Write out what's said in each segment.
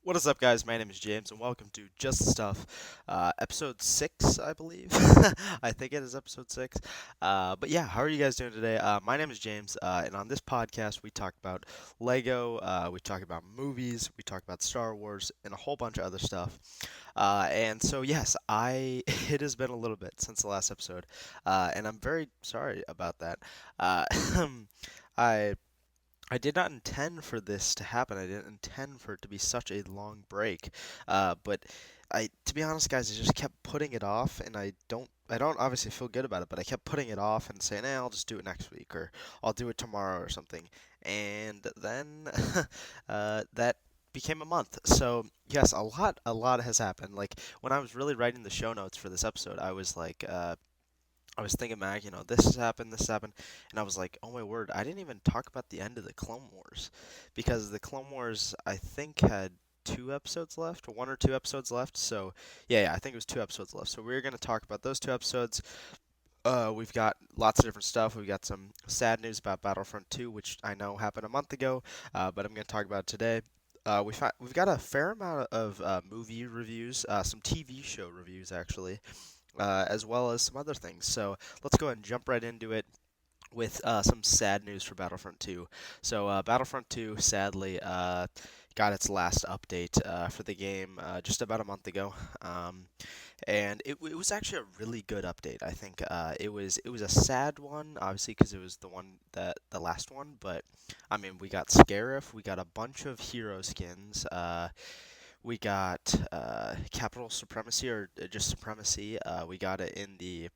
What is up, guys? My name is James, and welcome to Just the Stuff, episode 6, I believe. I think it is episode 6. But yeah, how are you guys doing today? My name is James, and on this podcast, we talk about Lego, we talk about movies, we talk about Star Wars, and a whole bunch of other stuff. And so, yes, it has been a little bit since the last episode, and I'm very sorry about that. Uh, I I did not intend for this to happen. I didn't intend for it to be such a long break. But to be honest, guys, I just kept putting it off, and I don't obviously feel good about it, but I kept putting it off and saying, I'll just do it next week, or I'll do it tomorrow, or something. And then that became a month. So yes, a lot has happened. Like when I was really writing the show notes for this episode, I was thinking back, this this has happened, and I was like, oh my word, I didn't even talk about the end of the Clone Wars, because the Clone Wars, I think, had 2 episodes left, 1 or 2 episodes left, so, yeah, I think it was 2 episodes left, so we're going to talk about those 2 episodes. We've got lots of different stuff. We've got some sad news about Battlefront 2, which I know happened a month ago, but I'm going to talk about it today. We've got a fair amount of movie reviews, some TV show reviews, actually, as well as some other things. So let's go ahead and jump right into it with some sad news for Battlefront 2. So Battlefront 2 sadly got its last update for the game just about a month ago. And it was actually a really good update. I think it was a sad one, obviously, because it was the last one. But I mean, we got Scarif, we got a bunch of hero skins. We got Capital Supremacy, or just Supremacy. We got it in the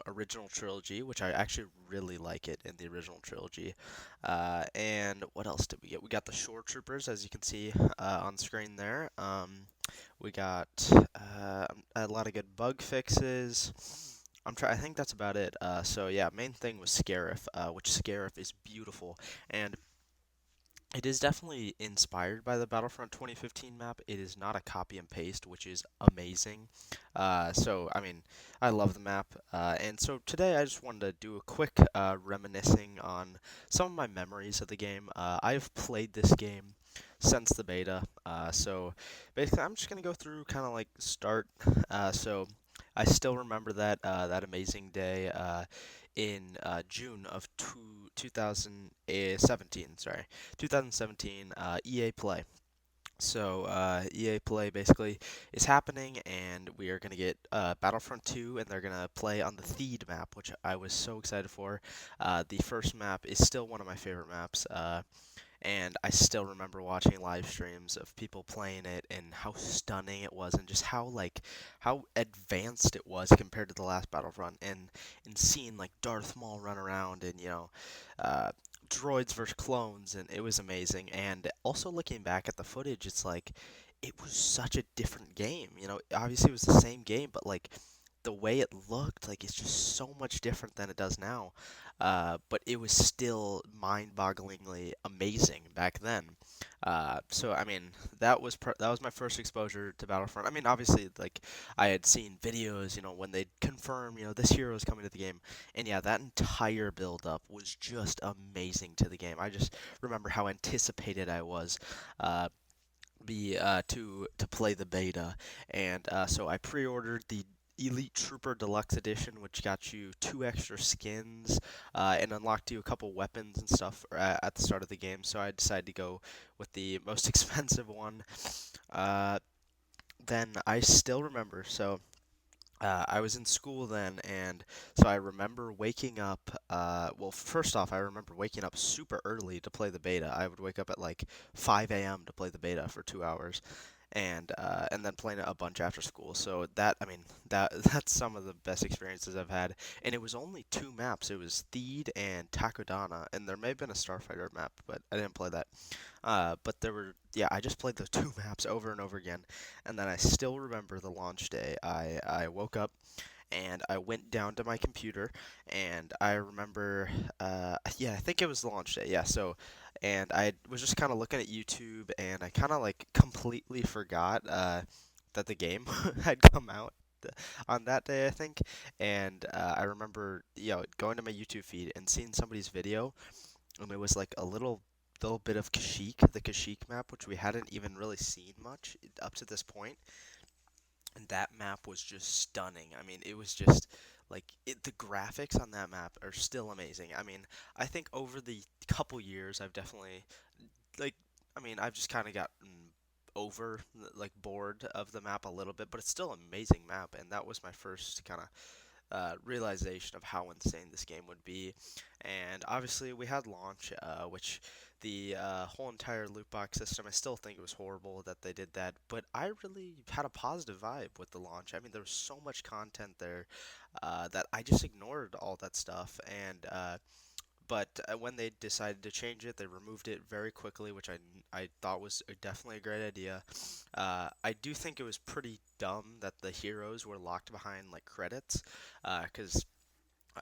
original trilogy, which I actually really like it in the original trilogy. And what else did we get? We got the Shore Troopers, as you can see on screen there. We got a lot of good bug fixes. I think that's about it. So yeah, main thing was Scarif, which Scarif is beautiful, and it is definitely inspired by the Battlefront 2015 map. It is not a copy and paste, which is amazing. So, I mean, I love the map. And so today I just wanted to do a quick reminiscing on some of my memories of the game. I've played this game since the beta. So basically, I'm just going to go through kind of like start. So I still remember that amazing day in June of 2017. Sorry, 2017. EA Play. So EA Play basically is happening, and we are gonna get Battlefront 2, and they're gonna play on the Theed map, which I was so excited for. The first map is still one of my favorite maps. And I still remember watching live streams of people playing it and how stunning it was, and just how advanced it was compared to the last Battlefront, and seeing like Darth Maul run around, and uh, droids versus clones, and it was amazing. And also looking back at the footage, it's like it was such a different game. Obviously it was the same game, but like the way it looked, like, it's just so much different than it does now. But it was still mind-bogglingly amazing back then. So I mean, that was my first exposure to Battlefront. I mean, obviously, like, I had seen videos, when they confirm, this hero is coming to the game, and yeah, that entire build-up was just amazing to the game. I just remember how anticipated I was. To play the beta, and so I pre-ordered the Elite Trooper Deluxe Edition, which got you 2 extra skins and unlocked you a couple weapons and stuff at the start of the game. So I decided to go with the most expensive one. Uh, then I still remember. So I was in school then, and so I remember waking up. Well, first off, I remember waking up super early to play the beta. I would wake up at like 5 a.m. to play the beta for 2 hours, and then playing it a bunch after school. So I mean, that's some of the best experiences I've had. And it was only 2 maps. It was Theed and Takodana, and there may have been a Starfighter map, but I didn't play that. But yeah, I just played the 2 maps over and over again, and then I still remember the launch day. I woke up and I went down to my computer, and I remember, yeah, I think it was the launch day. Yeah, so, and I was just kind of looking at YouTube, and I kind of like completely forgot that the game had come out on that day, I think. And I remember, going to my YouTube feed and seeing somebody's video, and it was like a little little bit of Kashyyyk, the Kashyyyk map, which we hadn't even really seen much up to this point, and that map was just stunning. I mean, it was just the graphics on that map are still amazing. I mean, I think over the couple years, I've definitely like, I mean, I've just kind of gotten over bored of the map a little bit, but it's still an amazing map, and that was my first kind of realization of how insane this game would be. And obviously, we had launch, which the whole entire loot box system, I still think it was horrible that they did that, but I really had a positive vibe with the launch. I mean, there was so much content there that I just ignored all that stuff, and but when they decided to change it, they removed it very quickly, which I thought was definitely a great idea. I do think it was pretty dumb that the heroes were locked behind like credits, because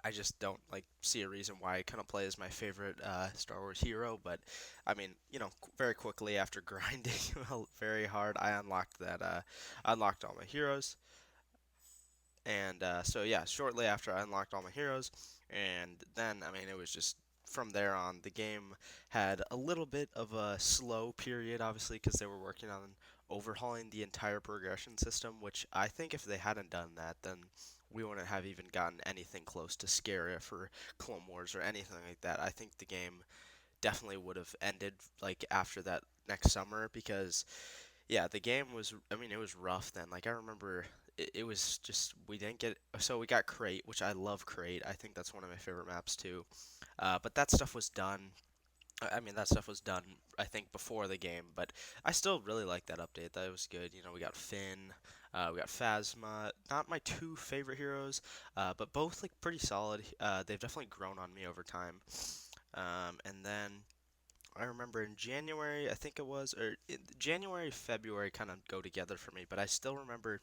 I just don't see a reason why I couldn't play as my favorite Star Wars hero. But I mean, very quickly after grinding very hard, I unlocked that. Unlocked all my heroes. And so yeah, shortly after I unlocked all my heroes, and then I mean it was just from there on the game had a little bit of a slow period, obviously because they were working on overhauling the entire progression system. Which I think if they hadn't done that, then we wouldn't have even gotten anything close to Scarif or Clone Wars or anything like that. I think the game definitely would have ended after that next summer because yeah, the game was, I mean, it was rough then. Like, I remember it was just, we didn't get, so we got Crate, which I love Crate. I think that's one of my favorite maps too. But that stuff was done. I mean, that stuff was done, I think, before the game, but I still really like that update. That was good. We got Finn, we got Phasma. Not my two favorite heroes, but both, pretty solid. They've definitely grown on me over time. And then I remember in January, I think it was, or January, February kind of go together for me, but I still remember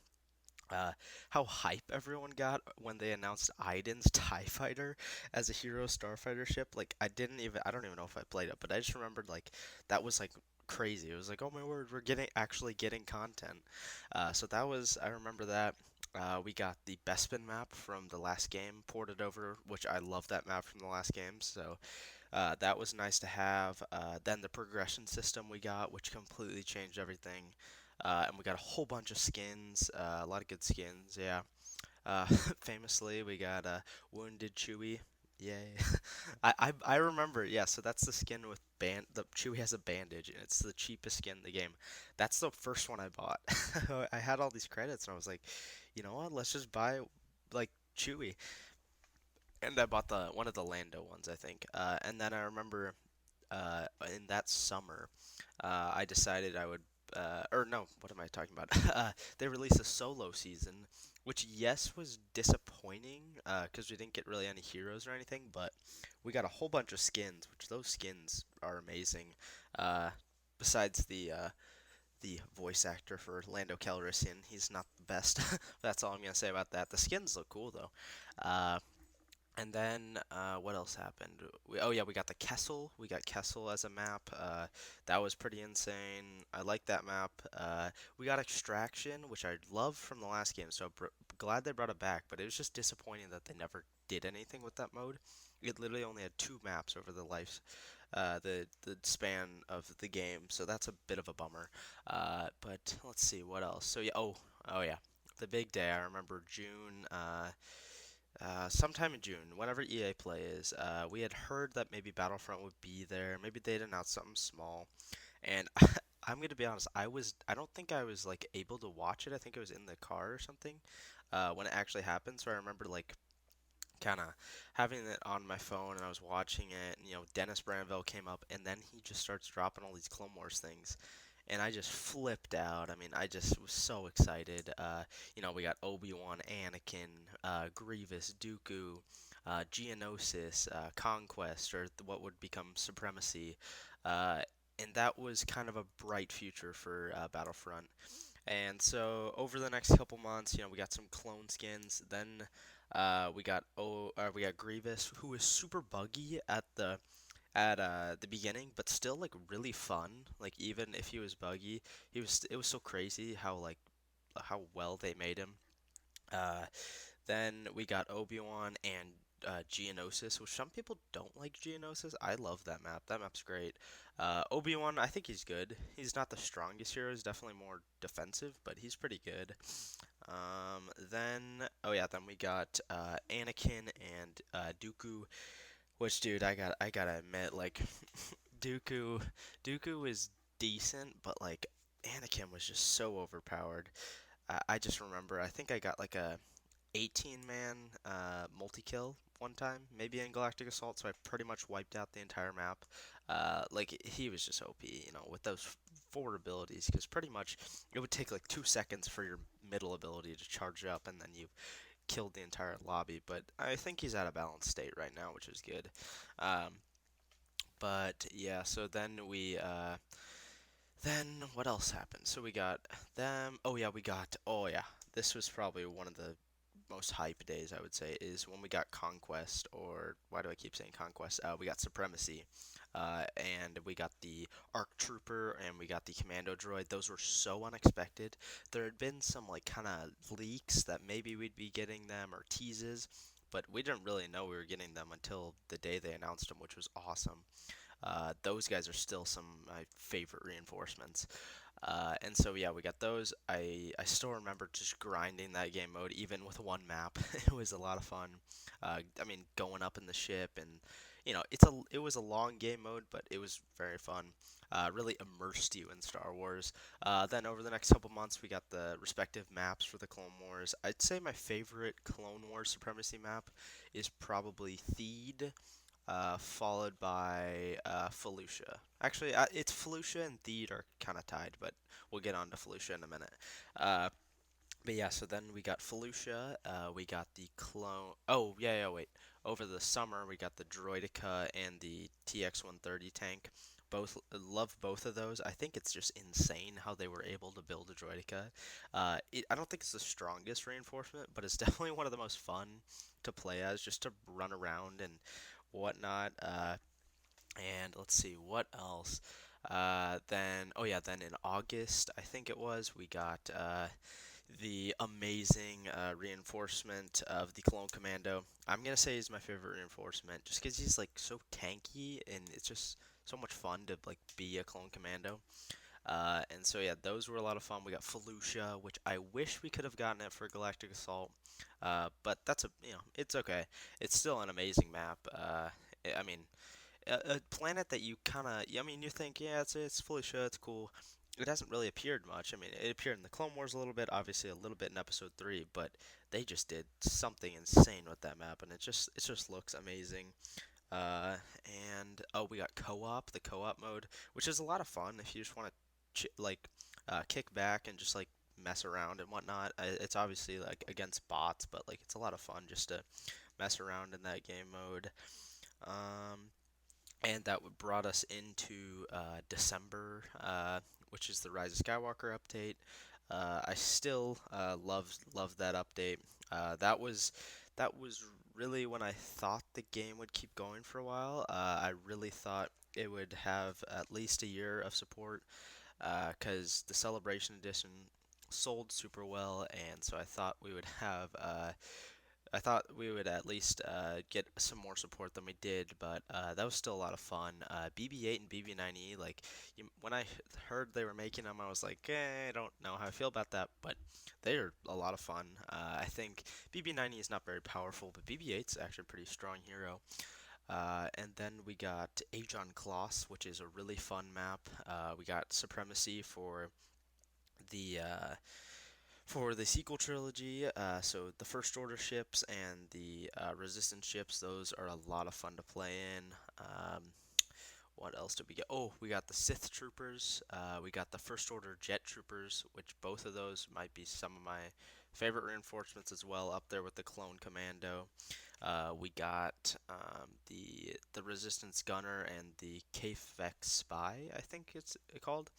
uh, how hype everyone got when they announced Iden's TIE Fighter as a Hero Starfighter ship. I don't even know if I played it, but I just remembered, that was, crazy. It was like, oh my word, we're actually getting content. So that was, I remember that. We got the Bespin map from the last game ported over, which I love that map from the last game, so that was nice to have. Then the progression system we got, which completely changed everything. And we got a whole bunch of skins, a lot of good skins, yeah. Uh, Famously, we got Wounded Chewie. Yay. I remember, yeah, so that's the skin with the Chewie has a bandage, and it's the cheapest skin in the game. That's the first one I bought. I had all these credits, and I was like, you know what, let's just buy, Chewie. And I bought the one of the Lando ones, I think. And then I remember in that summer, I decided I would, or no, what am I talking about? They released a solo season, which yes was disappointing because we didn't get really any heroes or anything, but we got a whole bunch of skins, which those skins are amazing. Uh, Besides the voice actor for Lando Calrissian, he's not the best. That's all I'm gonna say about that. The skins look cool though. And then what else happened? Oh yeah, we got the Kessel. We got Kessel as a map. That was pretty insane. I like that map. We got Extraction, which I loved from the last game, so glad they brought it back. But it was just disappointing that they never did anything with that mode. It literally only had two maps over the span of the game, so that's a bit of a bummer. But let's see what else. So yeah, oh yeah, the big day. I remember June. Sometime in June, whenever EA Play is, we had heard that maybe Battlefront would be there. Maybe they'd announce something small. And I'm gonna be honest, I don't think I was able to watch it. I think it was in the car or something when it actually happened. So I remember kind of having it on my phone and I was watching it. And, Dennis Branville came up and then he just starts dropping all these Clone Wars things and I just flipped out. I mean, I just was so excited. We got Obi-Wan, Anakin, Grievous, Dooku, Geonosis, Conquest, or what would become Supremacy. Uh, and that was kind of a bright future for Battlefront. And so over the next couple months, we got some clone skins. Then we got Grievous, who was super buggy at the beginning, but still really fun. Like even if he was buggy, it was so crazy how well they made him. Uh, then we got Obi-Wan and Geonosis, which some people don't like Geonosis. I love that map. That map's great. Obi-Wan, I think he's good. He's not the strongest hero. He's definitely more defensive, but he's pretty good. Oh yeah, then we got Anakin and Dooku. Which, dude, I gotta admit, like, Dooku, Dooku is decent, but like Anakin was just so overpowered. I just remember, I think I got like a 18-man multi-kill one time, maybe in Galactic Assault, so I pretty much wiped out the entire map. Like, he was just OP, with those four abilities, because pretty much it would take like 2 seconds for your middle ability to charge up, and then you killed the entire lobby. But I think he's at a balanced state right now, which is good. Um, but yeah, so then what else happened? So we got them. Oh yeah, this was probably one of the most hype days, I would say, is when we got Conquest, or why do I keep saying Conquest? We got Supremacy, and we got the ARC Trooper, and we got the Commando Droid. Those were so unexpected. There had been some like kind of leaks that maybe we'd be getting them or teases, but we didn't really know we were getting them until the day they announced them, which was awesome. Those guys are still some of my favorite reinforcements. And so yeah, we got those. I still remember just grinding that game mode, even with one map. It was a lot of fun. I mean, going up in the ship, and it was a long game mode, but it was very fun. Really immersed you in Star Wars. Then over the next couple months, we got the respective maps for the Clone Wars. I'd say my favorite Clone Wars Supremacy map is probably Theed, followed by Felucia. Actually, it's Felucia and Theed are kind of tied, but we'll get on to Felucia in a minute. Uh, but yeah, so then we got Felucia, we got the clone. Oh, yeah, wait. Over the summer, we got the Droidica and the TX-130 tank. Both love both of those. I think it's just insane how they were able to build a Droidica. I don't think it's the strongest reinforcement, but it's definitely one of the most fun to play as, just to run around and whatnot. And let's see what else. Then in August, I think it was, we got the amazing reinforcement of the Clone Commando. I'm gonna say he's my favorite reinforcement, just because he's like so tanky, and it's just so much fun to like be a Clone Commando. And so yeah, those were a lot of fun. We got Felucia, which I wish we could have gotten it for Galactic Assault, but that's it's okay. It's still an amazing map. I mean, a planet that you kind of, I mean, you think, yeah, it's Felucia, it's cool. It hasn't really appeared much. I mean, it appeared in the Clone Wars a little bit, obviously a little bit in Episode 3, but they just did something insane with that map, and it just looks amazing. Uh, and oh, we got co-op, the co-op mode, which is a lot of fun if you just want to kick back and just like mess around and whatnot. It's obviously like against bots, but like it's a lot of fun just to mess around in that game mode. Um, and that brought us into December, which is the Rise of Skywalker update. I still love that update. That was really when I thought the game would keep going for a while. I really thought it would have at least a year of support, because the Celebration Edition sold super well, and so I thought we would at least get some more support than we did, but that was still a lot of fun. BB-8 and BB-9E, like when I heard they were making them, I was like, I don't know how I feel about that, but they are a lot of fun. I think BB-9E is not very powerful, but BB-8's actually a pretty strong hero. And then we got Ajon Kloss, which is a really fun map. We got Supremacy the uh, for the sequel trilogy. So the First Order ships and the Resistance ships, those are a lot of fun to play in. What else did we get? Oh, we got the Sith Troopers. We got the First Order Jet Troopers, which both of those might be some of my favorite reinforcements as well, up there with the Clone Commando. We got the Resistance Gunner and the Kafek Spy, I think it's called.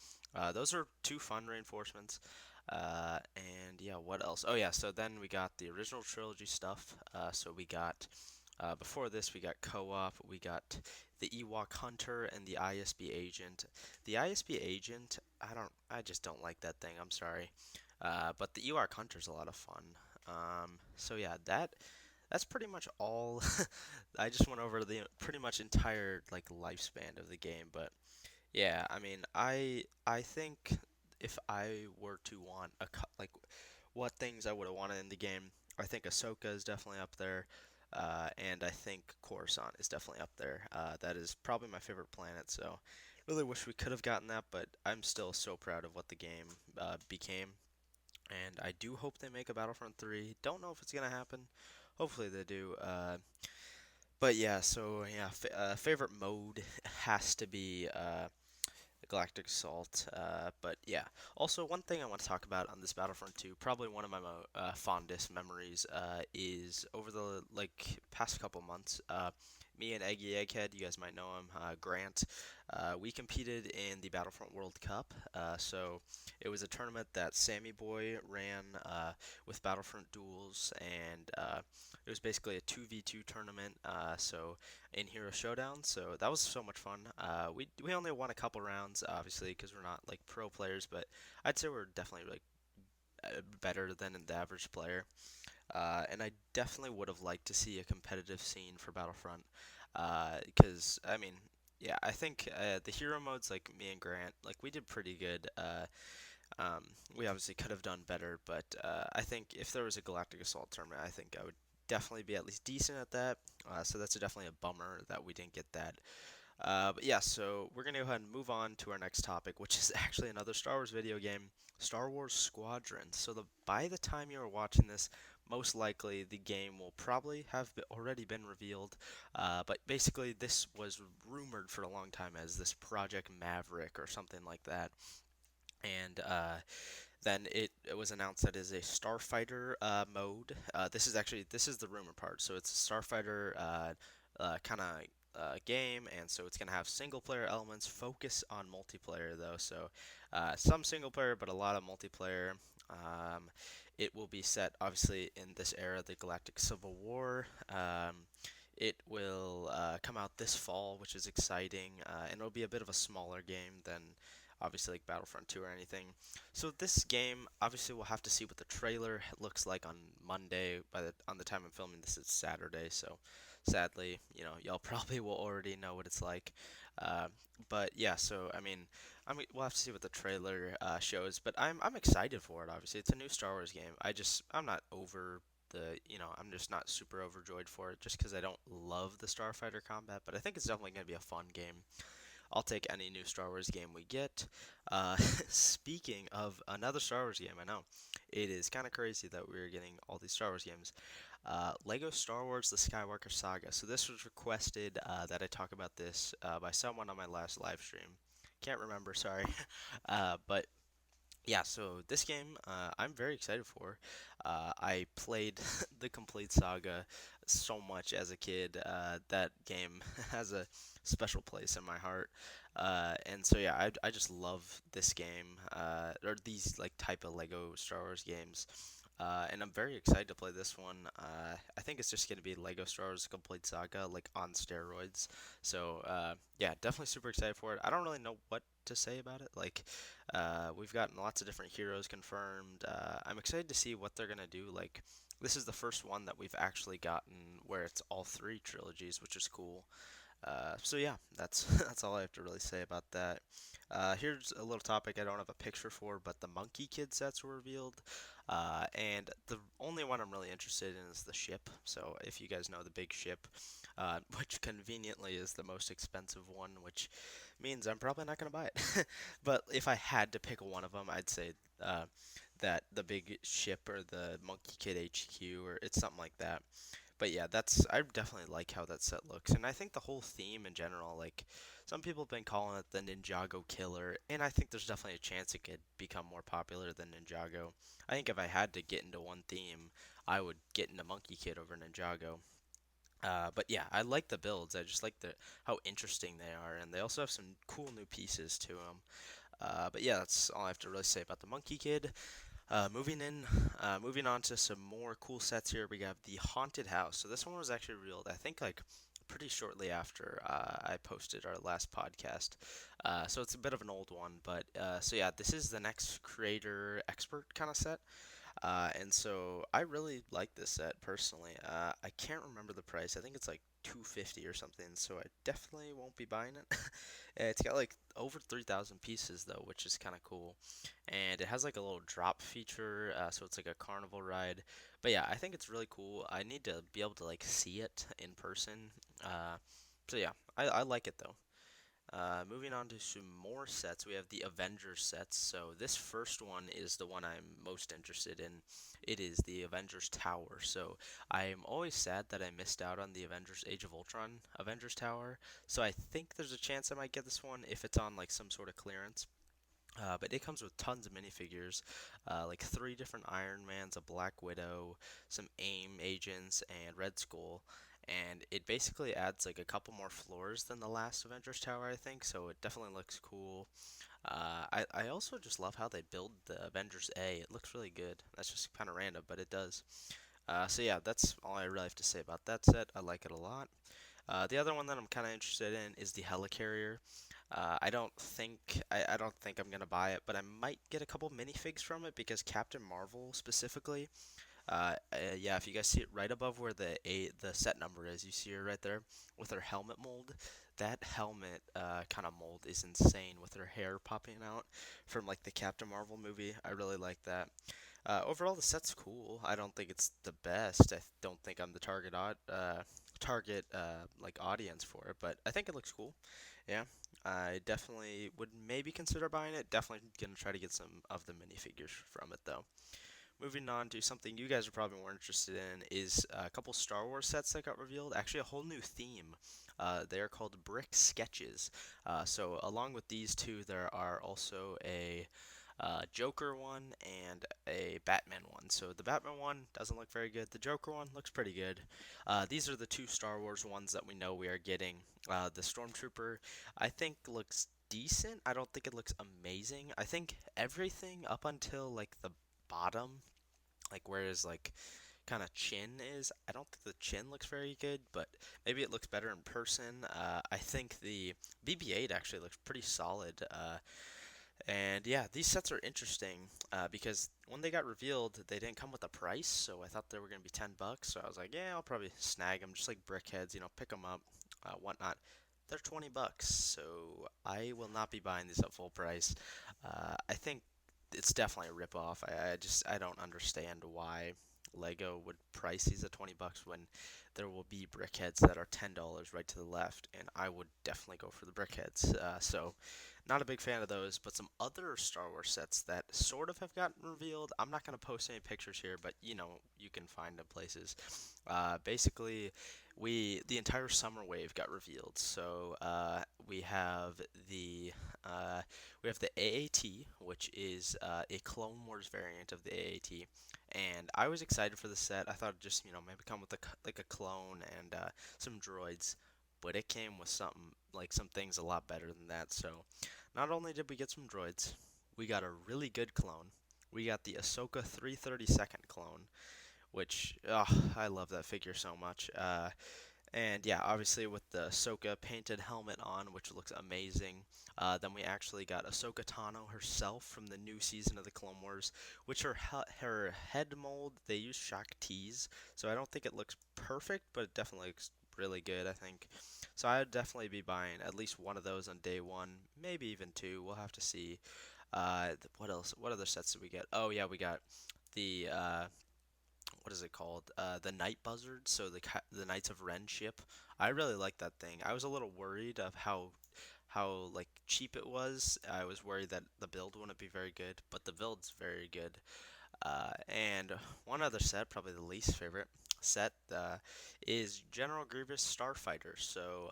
Those are two fun reinforcements. And yeah, what else? Oh yeah, so then we got the original trilogy stuff. So we got before this we got co-op. We got the Ewok Hunter and the ISB Agent. The ISB Agent, I just don't like that thing. I'm sorry. But the Ewok Hunter's a lot of fun. So yeah, that's pretty much all. I just went over the pretty much entire like lifespan of the game, but yeah, I mean, I think if I were to want like what things I would have wanted in the game, I think Ahsoka is definitely up there, and I think Coruscant is definitely up there. That is probably my favorite planet, so really wish we could have gotten that, but I'm still so proud of what the game became, and I do hope they make a Battlefront 3. Don't know if it's gonna happen. Hopefully they do. But yeah, so yeah, favorite mode has to be Galactic Assault. But yeah, also one thing I want to talk about on this Battlefront 2, probably one of my fondest memories, is over the like past couple months. Me and Eggy Egghead, you guys might know him, Grant. We competed in the Battlefront World Cup. So it was a tournament that Sammy Boy ran with Battlefront Duels, and it was basically a 2v2 tournament. So in Hero Showdown, so that was so much fun. We only won a couple rounds, obviously, because we're not like pro players, but I'd say we're definitely like better than the average player. And I definitely would have liked to see a competitive scene for Battlefront, because I mean, yeah, I think the hero modes, like me and Grant, like we did pretty good. We obviously could have done better, but I think if there was a Galactic Assault tournament, I think I would definitely be at least decent at that. So that's definitely a bummer that we didn't get that. But yeah, so we're gonna go ahead and move on to our next topic, which is actually another Star Wars video game, Star Wars Squadrons. So by the time you are watching this, most likely the game will probably have already been revealed. But basically, this was rumored for a long time as this Project Maverick or something like that. And then it was announced that is a starfighter mode. This is the rumor part. So it's a starfighter kind of game, and so it's gonna have single player elements. Focus on multiplayer though. So some single player, but a lot of multiplayer. Um, it will be set obviously in this era, the Galactic Civil War. It will come out this fall, which is exciting, and it'll be a bit of a smaller game than obviously like Battlefront 2 or anything. So this game, obviously, we'll have to see what the trailer looks like on Monday. On the time I'm filming this, it's Saturday, so sadly, y'all probably will already know what it's like. Uh, but yeah, so we'll have to see what the trailer shows. But I'm excited for it. Obviously, it's a new Star Wars game. I'm not over I'm just not super overjoyed for it, just because I don't love the starfighter combat. But I think it's definitely gonna be a fun game. I'll take any new Star Wars game we get. Speaking of another Star Wars game, I know it is kind of crazy that we're getting all these Star Wars games. Lego Star Wars: The Skywalker Saga. So this was requested that I talk about this by someone on my last live stream. Can't remember, sorry. But yeah, so this game I'm very excited for. I played the complete saga so much as a kid. That game has a special place in my heart. And so yeah, I just love this game, or these like type of Lego Star Wars games. And I'm very excited to play this one. I think it's just going to be Lego Star Wars Complete Saga, like on steroids. So yeah, definitely super excited for it. I don't really know what to say about it. Like, we've gotten lots of different heroes confirmed. I'm excited to see what they're gonna do. Like, this is the first one that we've actually gotten where it's all three trilogies, which is cool. So yeah, that's that's all I have to really say about that. Here's a little topic I don't have a picture for, but the Monkey Kid sets were revealed, and the only one I'm really interested in is the ship. So if you guys know the big ship, which conveniently is the most expensive one, which means I'm probably not gonna buy it. But if I had to pick one of them, I'd say that the big ship or the Monkey Kid HQ or it's something like that. But yeah, I definitely like how that set looks, and I think the whole theme in general, like some people have been calling it the Ninjago killer, and I think there's definitely a chance it could become more popular than Ninjago. I think if I had to get into one theme, I would get into Monkey Kid over Ninjago. But yeah, I like the builds. I just like how interesting they are, and they also have some cool new pieces to them. But yeah, that's all I have to really say about the Monkey Kid. Moving on to some more cool sets here. We have the Haunted House. So this one was actually revealed, I think, like pretty shortly after I posted our last podcast. So it's a bit of an old one, but so yeah, this is the next creator expert kind of set. And so I really like this set personally. I can't remember the price. I think it's like 250 or something, so I definitely won't be buying it. It's got like over 3,000 pieces though, which is kind of cool. And it has like a little drop feature, so it's like a carnival ride. But yeah, I think it's really cool. I need to be able to like see it in person. Uh, so yeah, I like it though. Moving on to some more sets, we have the Avengers sets. So this first one is the one I'm most interested in. It is the Avengers Tower. So I am always sad that I missed out on the Avengers Age of Ultron Avengers Tower. So I think there's a chance I might get this one if it's on like some sort of clearance. But it comes with tons of minifigures, like three different Iron Mans, a Black Widow, some AIM agents, and Red Skull. And it basically adds like a couple more floors than the last Avengers Tower, I think. So it definitely looks cool. I also just love how they build the Avengers A. It looks really good. That's just kind of random, but it does. So yeah, that's all I really have to say about that set. I like it a lot. The other one that I'm kind of interested in is the Helicarrier. I don't think I'm gonna buy it, but I might get a couple minifigs from it because Captain Marvel specifically. Yeah, if you guys see it right above where the set number is, you see her right there with her helmet mold. That helmet kind of mold is insane with her hair popping out from like the Captain Marvel movie. I really like that. Overall, the set's cool. I don't think it's the best. I don't think I'm the target like audience for it, but I think it looks cool. Yeah, I definitely would maybe consider buying it. Definitely gonna try to get some of the minifigures from it though. Moving on to something you guys are probably more interested in is a couple Star Wars sets that got revealed. Actually, a whole new theme. They are called Brick Sketches. So along with these two, there are also a Joker one and a Batman one. So the Batman one doesn't look very good. The Joker one looks pretty good. These are the two Star Wars ones that we know we are getting. The Stormtrooper, I think, looks decent. I don't think it looks amazing. I think everything up until like the bottom, like where his like kind of chin is, I don't think the chin looks very good, but maybe it looks better in person. I think the BB-8 actually looks pretty solid. And yeah, these sets are interesting because when they got revealed, they didn't come with a price, so I thought they were gonna be $10. So I was like, yeah, I'll probably snag them, just like brickheads, pick them up, whatnot. They're $20, so I will not be buying these at full price. I think it's definitely a ripoff. I don't understand why Lego would price these at $20 when there will be brickheads that are $10 right to the left, and I would definitely go for the brickheads. So not a big fan of those, but some other Star Wars sets that sort of have gotten revealed. I'm not going to post any pictures here, but you can find them places. Basically, the entire Summer Wave got revealed. So we have the AAT, which is a Clone Wars variant of the AAT, and I was excited for the set. I thought it'd just maybe come with like a clone and some droids, but it came with some things a lot better than that. So not only did we get some droids, we got a really good clone. We got the Ahsoka 332nd clone, which I love that figure so much. And yeah, obviously with the Ahsoka painted helmet on, which looks amazing. Then we actually got Ahsoka Tano herself from the new season of the Clone Wars, which her head mold they use Shaq T's, so I don't think it looks perfect, but it definitely looks really good, I think. So I would definitely be buying at least one of those on day one, maybe even two. We'll have to see. What else? What other sets did we get? Oh yeah, we got the what is it called? The Night Buzzard. So the Knights of Ren ship. I really like that thing. I was a little worried of how like cheap it was. I was worried that the build wouldn't be very good, but the build's very good. And one other set, probably the least favorite set, is General Grievous Starfighter. So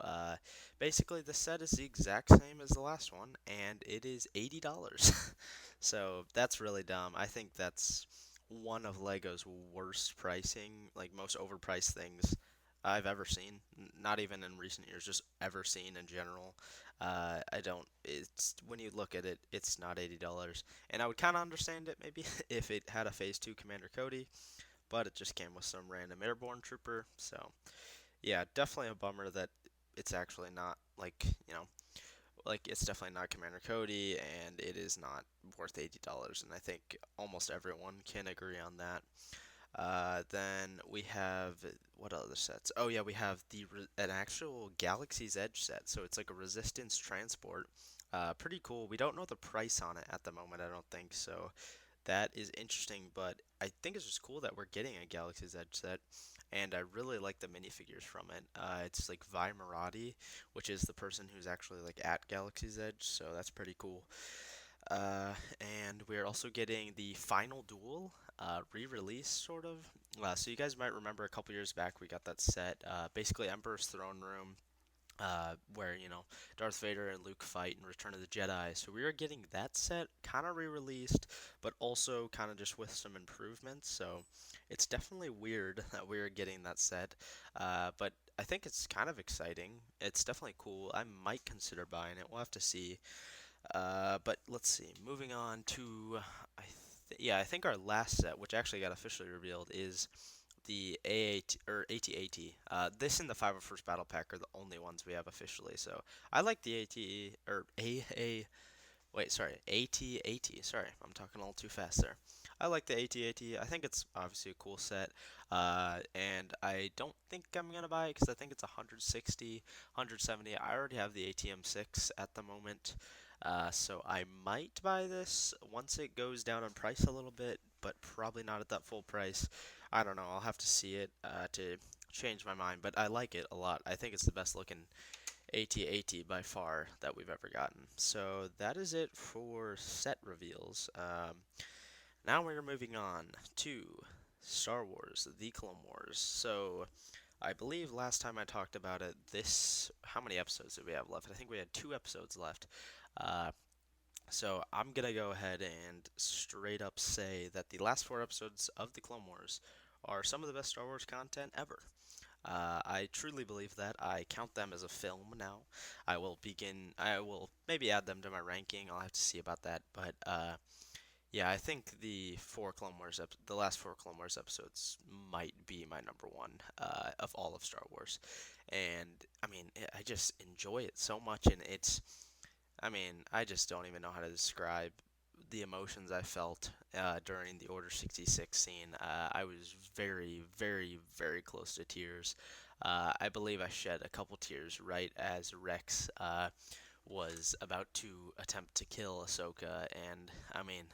basically, the set is the exact same as the last one, and it is $80. So that's really dumb. I think that's one of Lego's worst pricing, like most overpriced things I've ever seen. Not even in recent years, just ever seen in general. I don't. It's when you look at it, it's not $80, and I would kind of understand it maybe if it had a Phase 2 Commander Cody, but it just came with some random airborne trooper. So yeah, definitely a bummer that it's actually not like like it's definitely not Commander Cody, and it is not worth $80, and I think almost everyone can agree on that. Then we have what other sets? Oh yeah, we have an actual Galaxy's Edge set, so it's like a resistance transport. Pretty cool. We don't know the price on it at the moment, I don't think so. That is interesting, but I think it's just cool that we're getting a Galaxy's Edge set, and I really like the minifigures from it. It's like Vi Marati, which is the person who's actually like at Galaxy's Edge, so that's pretty cool. Uh, and we're also getting the Final Duel re-release, sort of. So you guys might remember a couple years back we got that set, basically Emperor's Throne Room, where Darth Vader and Luke fight in Return of the Jedi. So we are getting that set kind of re-released, but also kind of just with some improvements. So it's definitely weird that we are getting that set, but I think it's kind of exciting. It's definitely cool. I might consider buying it. We'll have to see. But let's see. Moving on to, I think our last set, which actually got officially revealed, is the AAT or AT-AT. This and the 501st Battle Pack are the only ones we have officially. So I like the AT or AA. Wait, sorry, AT-AT. Sorry, I'm talking a little too fast there. I like the AT-AT. I think it's obviously a cool set, and I don't think I'm gonna buy it because I think it's 160, 170. I already have the ATM6 at the moment, so I might buy this once it goes down in price a little bit, but probably not at that full price. I don't know. I'll have to see it to change my mind, but I like it a lot. I think it's the best looking AT-AT by far that we've ever gotten. So that is it for set reveals. Now we're moving on to Star Wars: The Clone Wars. So I believe last time I talked about it, how many episodes did we have left? I think we had 2 episodes left. Uh, so I'm gonna go ahead and straight up say that the last 4 episodes of The Clone Wars are some of the best Star Wars content ever. I truly believe that. I count them as a film now. I will maybe add them to my ranking. I'll have to see about that. But yeah, I think the last 4 Clone Wars episodes might be my number one of all of Star Wars. And I mean, I just enjoy it so much, and I mean, I just don't even know how to describe the emotions I felt during the Order 66 scene. I was very, very, very close to tears. I believe I shed a couple tears right as Rex was about to attempt to kill Ahsoka, and I mean,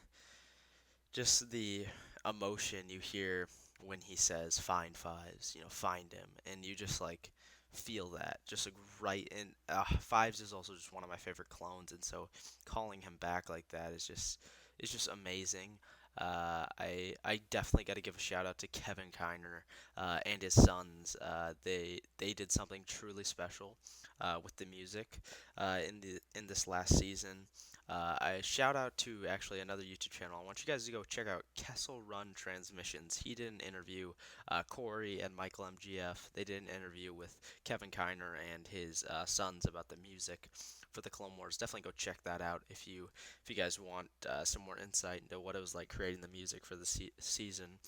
just the emotion you hear when he says "find Fives," find him, and you just like feel that just like right in. Fives is also just one of my favorite clones, and so calling him back like that is just amazing. I definitely got to give a shout out to Kevin Kiner and his sons. They did something truly special with the music in this last season. I shout out to actually another YouTube channel. I want you guys to go check out Kessel Run Transmissions. He did an interview. Corey and Michael MGF. They did an interview with Kevin Kiner and his sons about the music for the Clone Wars. Definitely go check that out if you guys want some more insight into what it was like creating the music for the season.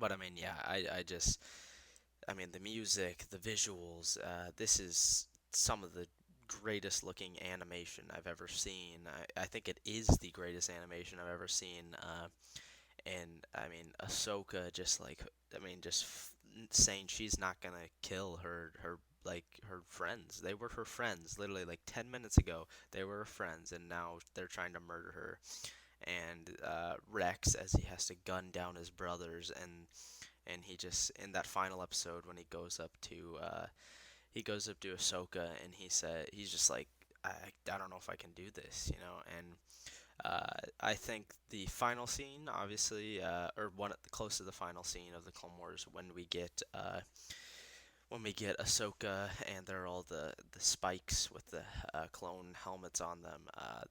But I mean, yeah, I mean, the music, the visuals. This is some of the greatest looking animation I've ever seen. I think it is the greatest animation I've ever seen. And I mean, Ahsoka just like, I mean, just saying she's not gonna kill her friends. They were her friends. Literally, like 10 minutes ago, they were her friends, and now they're trying to murder her. And Rex, as he has to gun down his brothers, and he just in that final episode when he goes up to Ahsoka, and he's just like, I don't know if I can do this. And I think the final scene, obviously, or close to the final scene of the Clone Wars, when we get Ahsoka and they're all the spikes with the clone helmets on them, I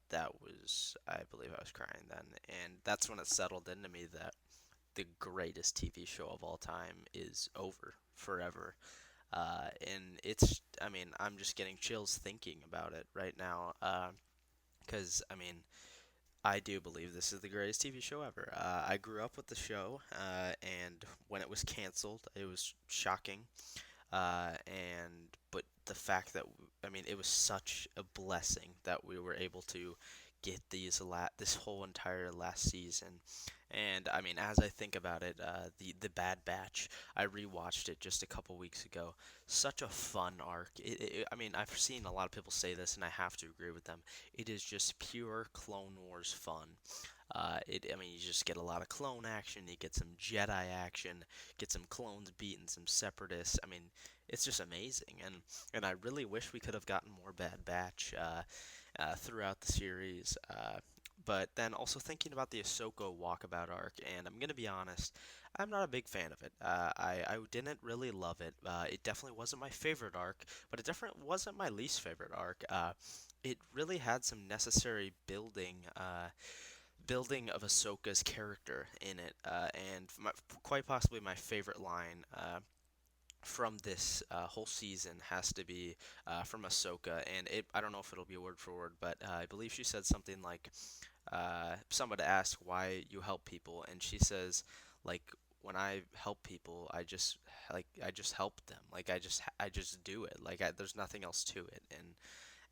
believe I was crying then, and that's when it settled into me that the greatest TV show of all time is over forever. And I mean, I'm just getting chills thinking about it right now. Because, I mean, I do believe this is the greatest TV show ever. I grew up with the show, and when it was canceled, it was shocking. And but the fact that I mean it was such a blessing that we were able to get this whole entire last season. And I mean, as I think about it, the Bad Batch, I rewatched it just a couple weeks ago. Such a fun arc. I mean, I've seen a lot of people say this, and I have to agree with them. It is just pure Clone Wars fun. I mean, you just get a lot of clone action. You get some Jedi action. Get some clones beating some separatists. I mean, it's just amazing. And I really wish we could have gotten more Bad Batch throughout the series. But then also thinking about the Ahsoka walkabout arc, and I'm gonna be honest, I'm not a big fan of it. I didn't really love it. It definitely wasn't my favorite arc, but it definitely wasn't my least favorite arc. It really had some necessary building of Ahsoka's character in it, and quite possibly my favorite line from this whole season has to be from Ahsoka, and I don't know if it'll be word for word, but I believe she said something like, somebody asked why you help people, and she says, like, when I help people, I just help them, like I just do it, like there's nothing else to it,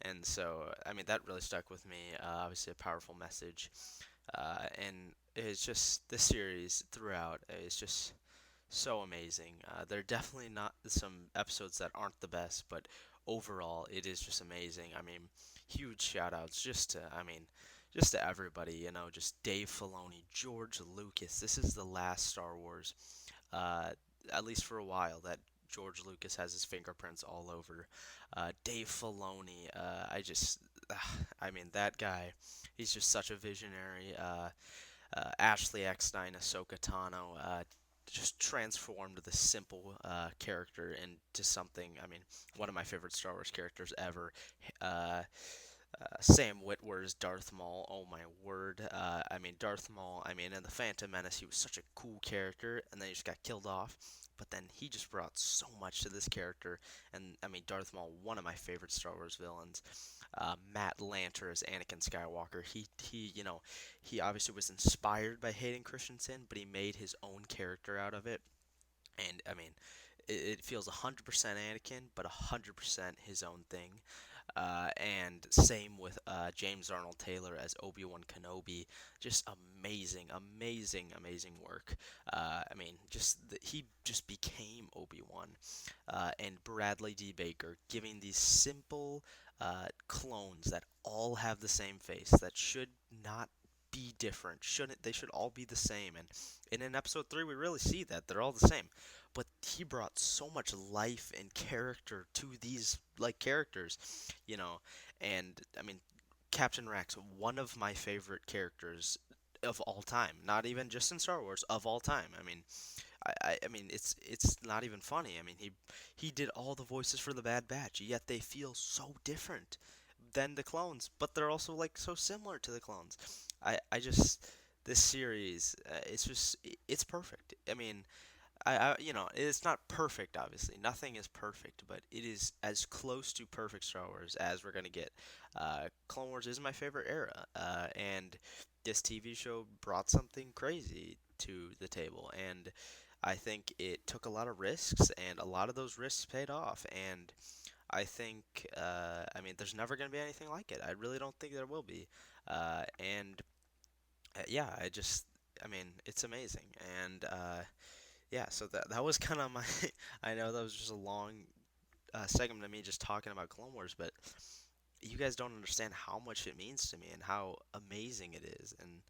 and so I mean that really stuck with me. Obviously, a powerful message, and it's just this series throughout is just so amazing. There are definitely not some episodes that aren't the best, but overall, it is just amazing. I mean, huge shout outs just to everybody, just Dave Filoni, George Lucas. This is the last Star Wars, uh, at least for a while, that George Lucas has his fingerprints all over. Dave Filoni, I mean, that guy, he's just such a visionary. Ashley Eckstein, Ahsoka Tano, just transformed the simple character into something. I mean, one of my favorite Star Wars characters ever. Uh, Sam Witwer's Darth Maul. Oh my word! I mean, Darth Maul. I mean, in the Phantom Menace, he was such a cool character, and then he just got killed off. But then he just brought so much to this character, and I mean, Darth Maul, one of my favorite Star Wars villains. Matt Lanter as Anakin Skywalker. He obviously was inspired by Hayden Christensen, but he made his own character out of it. And I mean, it feels 100% Anakin, but 100% his own thing. And same with James Arnold Taylor as Obi-Wan Kenobi. Just amazing, amazing, amazing work. I mean, he just became Obi-Wan. And Bradley D. Baker giving these simple clones that all have the same face, that should not be different. Shouldn't they should all be the same? And in episode 3 we really see that they're all the same. But he brought so much life and character to these like characters, you know. And I mean, Captain Rex, one of my favorite characters of all time. Not even just in Star Wars, of all time. I mean, I mean, it's not even funny. I mean, he did all the voices for the Bad Batch, yet they feel so different than the clones, but they're also like so similar to the clones. I just this series, it's perfect. I mean, it's not perfect, obviously. Nothing is perfect, but it is as close to perfect Star Wars as we're gonna get. Clone Wars is my favorite era, and this TV show brought something crazy to the table, and I think it took a lot of risks, and a lot of those risks paid off, and I mean, there's never gonna be anything like it. I really don't think there will be, and yeah, I mean, it's amazing, and yeah, so that was kind of my. I know that was just a long segment of me just talking about Clone Wars, but you guys don't understand how much it means to me and how amazing it is. And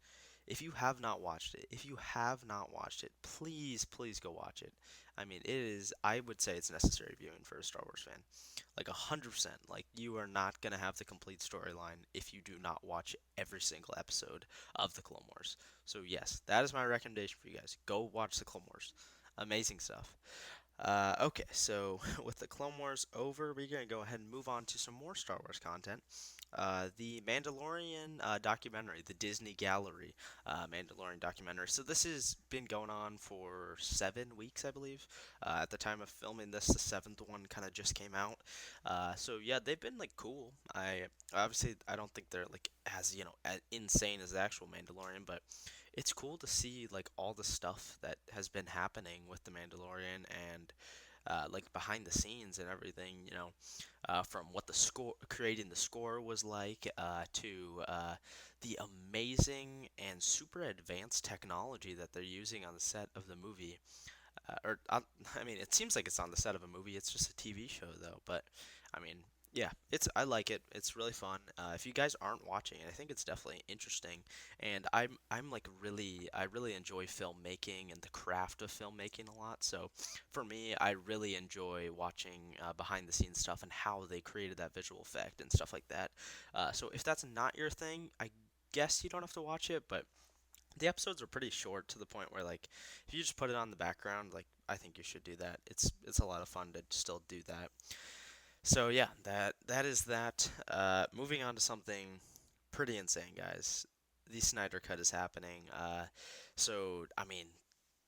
if you have not watched it, please, please go watch it. I mean, it is. I would say it's necessary viewing for a Star Wars fan, like 100%. Like you are not gonna have the complete storyline if you do not watch every single episode of the Clone Wars. So yes, that is my recommendation for you guys. Go watch the Clone Wars. Amazing stuff. Okay, so with the Clone Wars over, we're going to go ahead and move on to some more Star Wars content. The Mandalorian documentary, the Disney Gallery Mandalorian documentary. So this has been going on for 7 weeks, I believe. At the time of filming this, the seventh one kind of just came out. So yeah, they've been like cool. I don't think they're like as as insane as the actual Mandalorian, but it's cool to see like all the stuff that has been happening with the Mandalorian, and like behind the scenes and everything, from what the score, creating the score was like, to the amazing and super advanced technology that they're using on the set of the movie. Or I mean, it seems like it's on the set of a movie. It's just a TV show though. But I mean, yeah, I like it. It's really fun. If you guys aren't watching it, I think it's definitely interesting. And I'm like I really enjoy filmmaking and the craft of filmmaking a lot. So for me, I really enjoy watching behind the scenes stuff and how they created that visual effect and stuff like that. So if that's not your thing, I guess you don't have to watch it, but the episodes are pretty short to the point where like if you just put it on the background, like I think you should do that. It's a lot of fun to still do that. So yeah, that is that. Moving on to something pretty insane, guys. The Snyder Cut is happening. So I mean,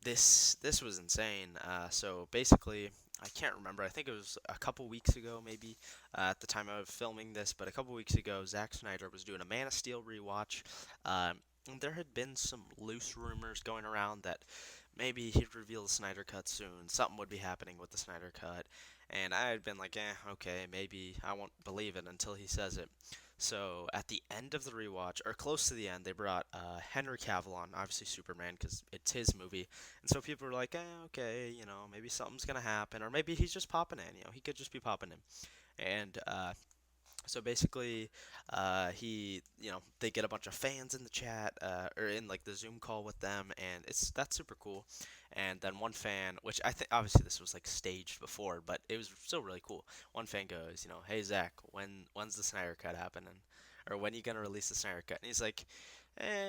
this was insane. So basically, I can't remember. I think it was a couple weeks ago, maybe at the time of filming this, but a couple weeks ago, Zack Snyder was doing a Man of Steel rewatch. And there had been some loose rumors going around that maybe he'd reveal the Snyder Cut soon. Something would be happening with the Snyder Cut. And I had been like, okay, maybe I won't believe it until he says it. So at the end of the rewatch, or close to the end, they brought Henry Cavill on, obviously Superman, because it's his movie. And so people were like, okay, maybe something's gonna happen, or maybe he's just popping in. He could just be popping in. And so basically, they get a bunch of fans in the chat, or in like the Zoom call with them, and that's super cool. And then one fan, which I think obviously this was like staged before, but it was still really cool. One fan goes, "Hey Zach, when's the Snyder Cut happening, or when are you gonna release the Snyder Cut?" And he's like,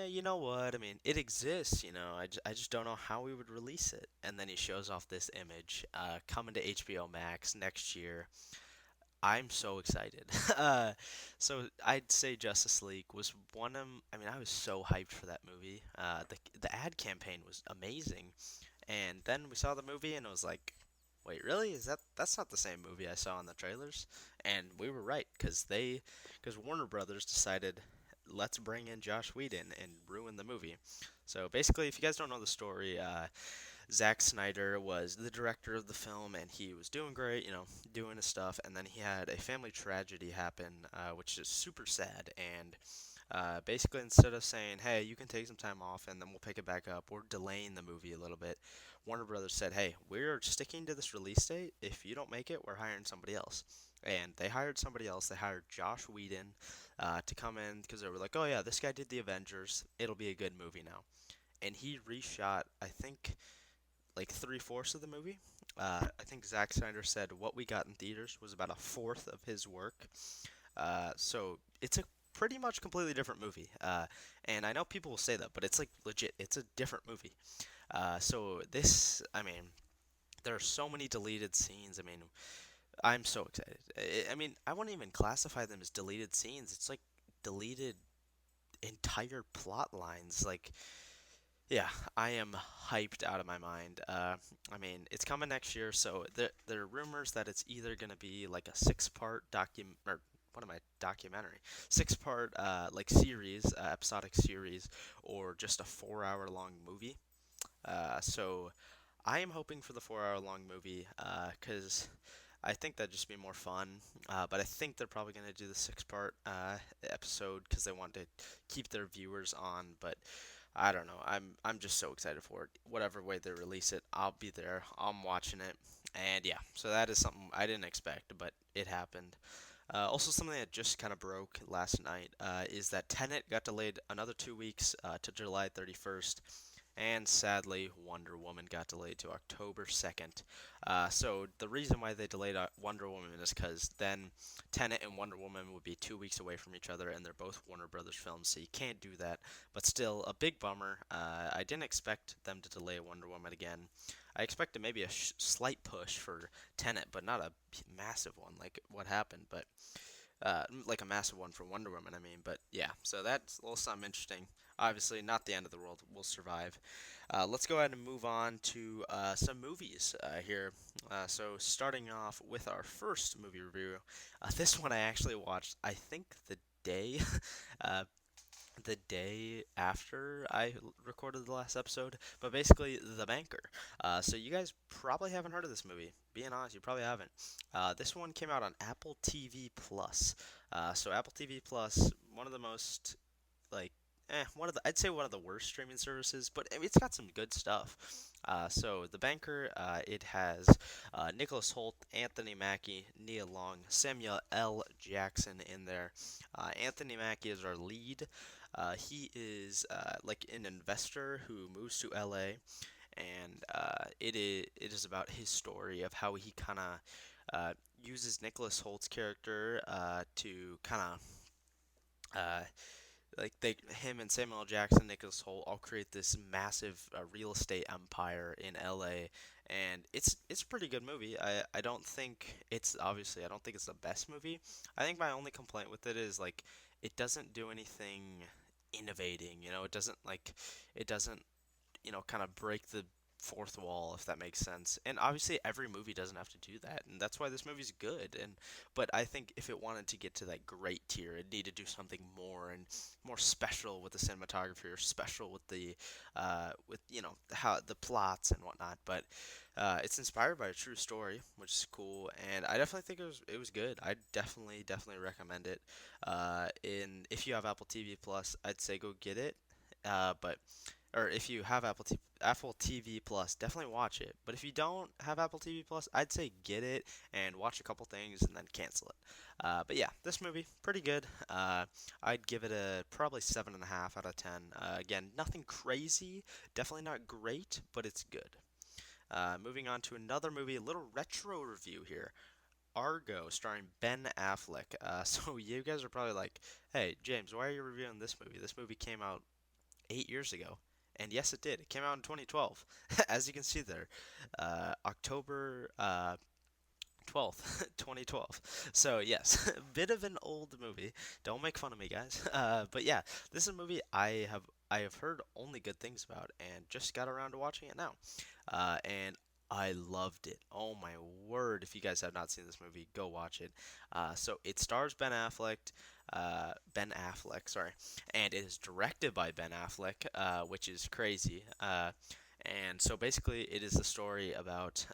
you know what? I mean, it exists. I just don't know how we would release it. And then he shows off this image, coming to HBO Max next year. I'm so excited. uh, so I'd say Justice League was one of. I mean, I was so hyped for that movie. The ad campaign was amazing, and then we saw the movie, and it was like, wait, really? That's not the same movie I saw in the trailers? And we were right, because Warner Brothers decided, let's bring in Josh Whedon and ruin the movie. So basically, if you guys don't know the story, Zack Snyder was the director of the film, and he was doing great, doing his stuff. And then he had a family tragedy happen, which is super sad. And basically, instead of saying, "Hey, you can take some time off, and then we'll pick it back up," we're delaying the movie a little bit. Warner Brothers said, "Hey, we're sticking to this release date. If you don't make it, we're hiring somebody else." And they hired somebody else. They hired Josh Whedon to come in because they were like, "Oh yeah, this guy did the Avengers. It'll be a good movie now." And he reshot, I think, like three-fourths of the movie. I think Zack Snyder said what we got in theaters was about a fourth of his work. So it's a pretty much completely different movie. And I know people will say that, but it's like legit. It's a different movie. So this, I mean, there are so many deleted scenes. I mean, I'm so excited. I mean, I wouldn't even classify them as deleted scenes. It's like deleted entire plot lines. Like, yeah, I am hyped out of my mind. I mean, it's coming next year, so there are rumors that it's either gonna be like a six-part or what am I, documentary, six-part like series, episodic series, or just a 4-hour long movie. So I am hoping for the 4-hour long movie, because I think that'd just be more fun. But I think they're probably gonna do the six-part episode because they want to keep their viewers on. But I don't know. I'm just so excited for it. Whatever way they release it, I'll be there. I'm watching it. And yeah, so that is something I didn't expect, but it happened. Also, something that just kind of broke last night is that Tenet got delayed another 2 weeks to July 31st. And sadly, Wonder Woman got delayed to October 2nd. So the reason why they delayed Wonder Woman is because then Tenet and Wonder Woman would be 2 weeks away from each other, and they're both Warner Brothers films, so you can't do that. But still, a big bummer. I didn't expect them to delay Wonder Woman again. I expected maybe a slight push for Tenet, but not a massive one like what happened. But like a massive one for Wonder Woman, I mean. But yeah, so that's a little something interesting. Obviously, not the end of the world. We'll survive. Let's go ahead and move on to some movies here. So, starting off with our first movie review. This one I actually watched, I think, the day. uh, the day after recorded the last episode, but basically The Banker. So you guys probably haven't heard of this movie. Being honest, you probably haven't. This one came out on Apple TV Plus. So Apple TV Plus, one of the most like one of the I'd say one of the worst streaming services, but I mean, it's got some good stuff. So The Banker, it has Nicholas Hoult, Anthony Mackie, Nia Long, Samuel L. Jackson in there. Anthony Mackie is our lead. He is like an investor who moves to LA, and it is about his story of how he kind of uses Nicholas Holt's character to kind of like they him and Samuel L. Jackson, Nicholas Hoult all create this massive real estate empire in LA, and it's a pretty good movie. I don't think it's obviously I don't think it's the best movie. I think my only complaint with it is like it doesn't do anything innovating, it doesn't kind of break the fourth wall, if that makes sense. And obviously, every movie doesn't have to do that, and that's why this movie's good. But I think if it wanted to get to that great tier, it needed to do something more and more special with the cinematography, or special with the with how the plots and whatnot. But it's inspired by a true story, which is cool, and I definitely think it was good. I definitely recommend it. In If you have Apple TV Plus, I'd say go get it. But or if you have Apple TV Plus, definitely watch it. But if you don't have Apple TV Plus, I'd say get it and watch a couple things and then cancel it. But yeah, this movie pretty good. I'd give it a probably 7.5 out of 10. Again, nothing crazy, definitely not great, but it's good. Moving on to another movie, a little retro review here. Argo, starring Ben Affleck. So you guys are probably like, "Hey, James, why are you reviewing this movie? This movie came out 8 years ago." And yes, it did. It came out in 2012, as you can see there, October 12th, 2012. So yes, a bit of an old movie. Don't make fun of me, guys. But yeah, this is a movie I have heard only good things about, and just got around to watching it now. And I loved it. Oh my word! If you guys have not seen this movie, go watch it. So it stars Ben Affleck, sorry, and it is directed by Ben Affleck, which is crazy. And so basically, it is the story about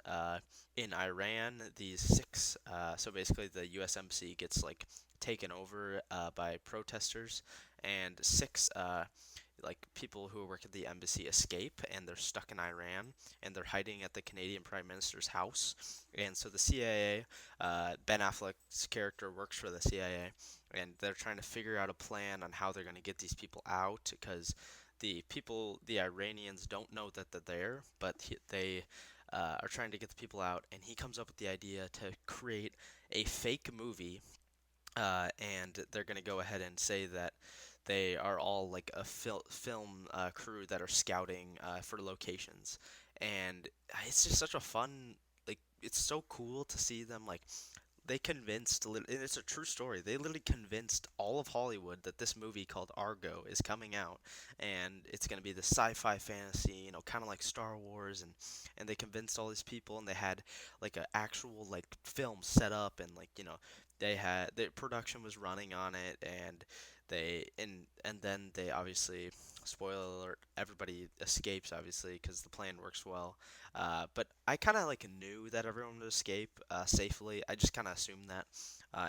in Iran, these six. So basically, the USMC gets like taken over by protesters, and six like people who work at the embassy escape, and they're stuck in Iran, and they're hiding at the Canadian Prime Minister's house. And so the CIA, Ben Affleck's character works for the CIA, and they're trying to figure out a plan on how they're going to get these people out, because the Iranians don't know that they're there, but they are trying to get the people out, and he comes up with the idea to create a fake movie, and they're going to go ahead and say that they are all like a film crew that are scouting for locations, and it's just such a fun, like, it's so cool to see them like they convinced, and it's a true story, they literally convinced all of Hollywood that this movie called Argo is coming out, and it's going to be the sci-fi fantasy, kind of like Star Wars, and they convinced all these people, and they had like an actual like film set up, and like they had the production was running on it, and then they obviously, spoiler alert, everybody escapes obviously because the plan works well. But I kind of like knew that everyone would escape safely. I just kind of assumed that,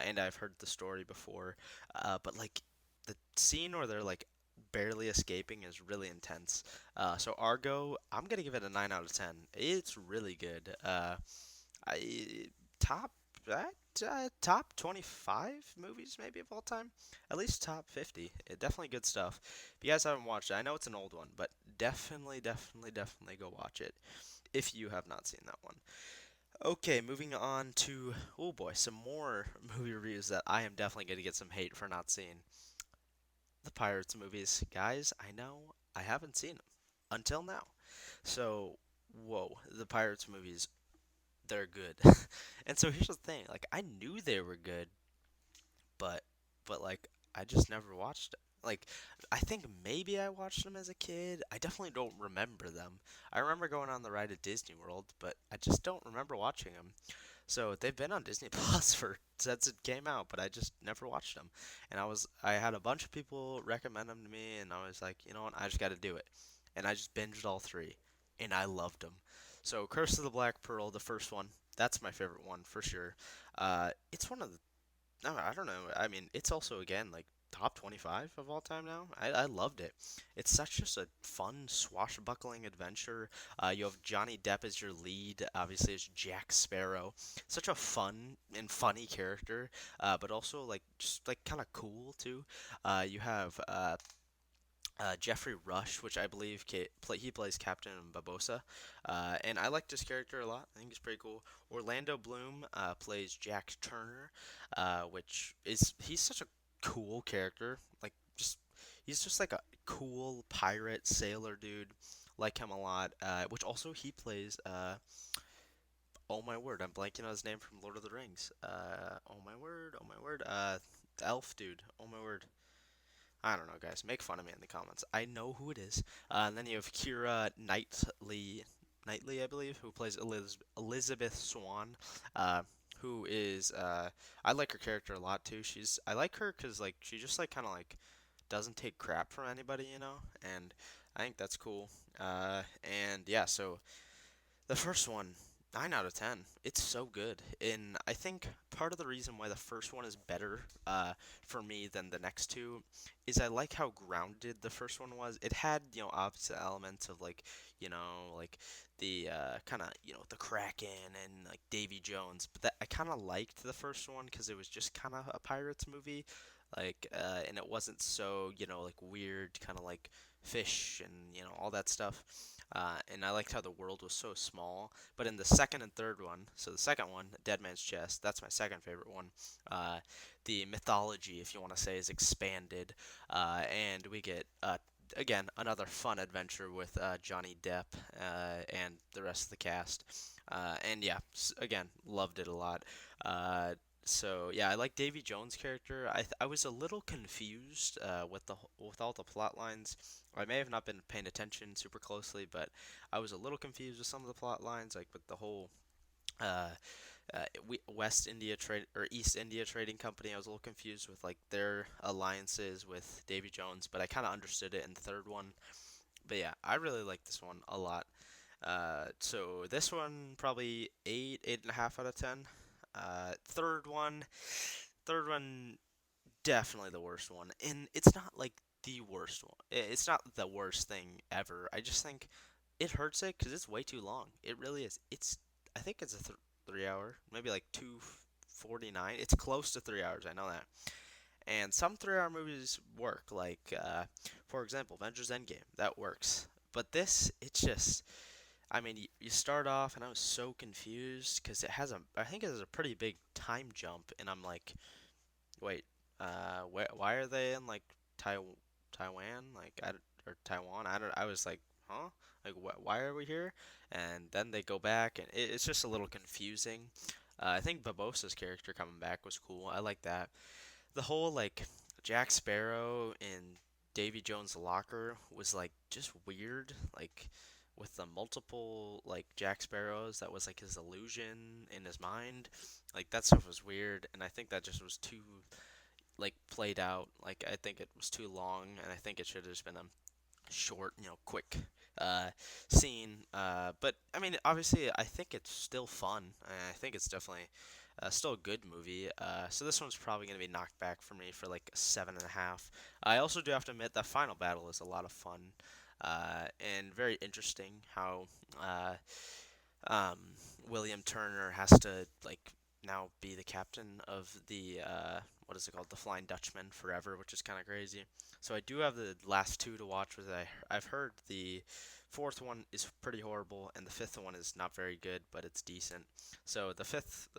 and I've heard the story before. But like the scene where they're like barely escaping is really intense. So Argo, I'm gonna give it a 9 out of 10. It's really good. I top that top 25 movies maybe of all time, at least top 50. Definitely good stuff. If you guys haven't watched it, I know it's an old one, but definitely go watch it if you have not seen that one. Okay, moving on to, oh boy, some more movie reviews that I am definitely going to get some hate for not seeing. The Pirates movies. Guys, I know I haven't seen them until now. So, whoa, the Pirates movies, they're good. And so here's the thing, like I knew they were good, but like I just never watched it. Like I think maybe I watched them as a kid. I definitely don't remember them. I remember going on the ride at Disney World, but I just don't remember watching them. So they've been on Disney Plus for since it came out, but I just never watched them. And I had a bunch of people recommend them to me, and I was like, you know what, I just got to do it. And I just binged all three, and I loved them. So Curse of the Black Pearl, the first one, that's my favorite one for sure. It's one of the no, I don't know. I mean, it's also again like top 25 of all time now. I loved it. It's such just a fun swashbuckling adventure. You have Johnny Depp as your lead, obviously as Jack Sparrow. Such a fun and funny character, but also like just like kind of cool too. You have Jeffrey Rush, which I believe he plays Captain Barbossa, and I liked his character a lot. I think he's pretty cool. Orlando Bloom plays Jack Turner, which is he's such a cool character. Like just he's just like a cool pirate sailor dude. Like him a lot. Which also he plays. Oh my word, I'm blanking on his name from Lord of the Rings. Oh my word. Oh my word. The elf dude. Oh my word. I don't know, guys. Make fun of me in the comments. I know who it is. And then you have Kira Knightley, I believe, who plays Elizabeth Swan, uh, who is I like her character a lot too. I like her because like she just like kind of like doesn't take crap from anybody, and I think that's cool. And yeah, so the first one, 9 out of 10. It's so good. And I think part of the reason why the first one is better for me than the next two is I like how grounded the first one was. It had, opposite elements of like the kind of, the Kraken and like Davy Jones. But I kind of liked the first one because it was just kind of a pirates movie. And it wasn't so, like weird, kind of like fish and, all that stuff. And I liked how the world was so small. But in the second and third one, so the second one, Dead Man's Chest, that's my second favorite one. Uh, the mythology, if you want to say, is expanded, and we get again another fun adventure with Johnny Depp and the rest of the cast. And yeah, again, loved it a lot. So yeah, I like Davy Jones' character. I was a little confused with all the plot lines. I may have not been paying attention super closely, but I was a little confused with some of the plot lines, like with the whole uh, West India trade or East India Trading Company. I was a little confused with like their alliances with Davy Jones, but I kind of understood it in the third one. But yeah, I really like this one a lot. So this one probably 8.5 out of 10. Third one definitely the worst one, and it's not like the worst one. It's not the worst thing ever. I just think it hurts it because it's way too long. It really is. I think it's a 3 hour, maybe like 2:49. It's close to 3 hours. I know that. And some 3 hour movies work, like for example, Avengers Endgame. That works. But this, it's just. I mean, you start off, and I was so confused because I think it has a pretty big time jump, and I'm like, wait, why are they in like Taiwan, like or Taiwan? I was like, huh? Like, why are we here? And then they go back, and it's just a little confusing. I think Babossa's character coming back was cool. I like that. The whole like Jack Sparrow in Davy Jones' locker was like just weird. Like with the multiple like Jack Sparrows, that was like his illusion in his mind. Like that stuff was weird, and I think that just was too like played out. Like I think it was too long, and I think it should have just been a short, quick uh, scene. But I mean, obviously, I think it's still fun. I think it's definitely still a good movie. So this one's probably gonna be knocked back for me for like a 7.5. I also do have to admit that final battle is a lot of fun. And very interesting how um, William Turner has to like now be the captain of the what is it called, the Flying Dutchman forever, which is kind of crazy. So I do have the last two to watch. With I've heard the fourth one is pretty horrible, and the fifth one is not very good, but it's decent. So the